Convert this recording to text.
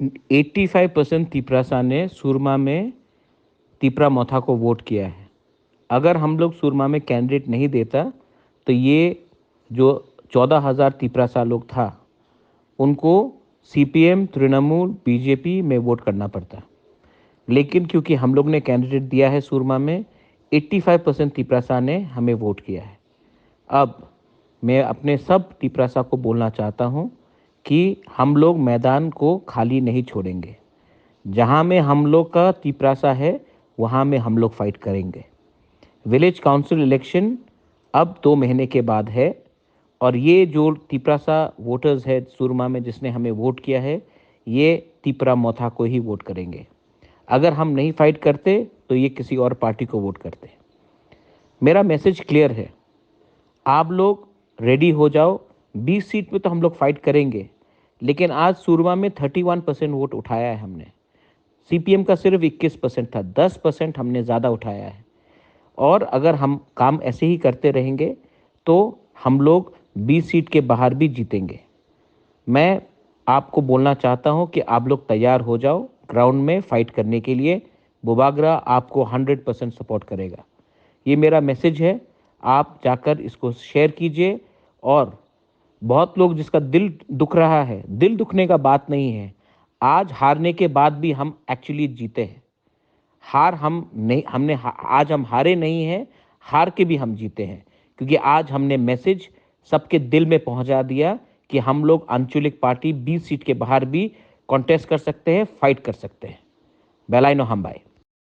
85% तिपरासा ने सुरमा में तिपरा मोथा को वोट किया है। अगर हम लोग सुरमा में कैंडिडेट नहीं देता तो ये जो 14,000 तिपरासा लोग था उनको सीपीएम, तृणमूल, बीजेपी में वोट करना पड़ता। लेकिन क्योंकि हम लोग ने कैंडिडेट दिया है सुरमा में, 85% तिपरासा ने हमें वोट किया है। अब मैं अपने सब तिपरासा को बोलना चाहता हूँ कि हम लोग मैदान को खाली नहीं छोड़ेंगे। जहाँ में हम लोग का तिपरासा है वहाँ में हम लोग फाइट करेंगे। विलेज काउंसिल इलेक्शन अब 2 महीने के बाद है और ये जो तिपरासा वोटर्स है सुरमा में जिसने हमें वोट किया है, ये तिपरा मोथा को ही वोट करेंगे। अगर हम नहीं फाइट करते तो ये किसी और पार्टी को वोट करते। मेरा मैसेज क्लियर है, आप लोग रेडी हो जाओ। 20 सीट पे तो हम लोग फाइट करेंगे, लेकिन आज सुरमा में 31% वोट उठाया है हमने। सीपीएम का सिर्फ 21% था, 10% हमने ज़्यादा उठाया है। और अगर हम काम ऐसे ही करते रहेंगे तो हम लोग 20 सीट के बाहर भी जीतेंगे। मैं आपको बोलना चाहता हूं कि आप लोग तैयार हो जाओ ग्राउंड में फाइट करने के लिए। बुबागरा आपको 100% सपोर्ट करेगा। ये मेरा मैसेज है, आप जाकर इसको शेयर कीजिए। और बहुत लोग जिसका दिल दुख रहा है, दिल दुखने का बात नहीं है। आज हारने के बाद भी हम एक्चुअली जीते हैं। हार हम नहीं, आज हम हारे नहीं हैं, हार के भी हम जीते हैं। क्योंकि आज हमने मैसेज सबके दिल में पहुंचा दिया कि हम लोग आंचलिक पार्टी 20 सीट के बाहर भी कॉन्टेस्ट कर सकते हैं, फाइट कर सकते हैं। बेलाइनो हम बाय।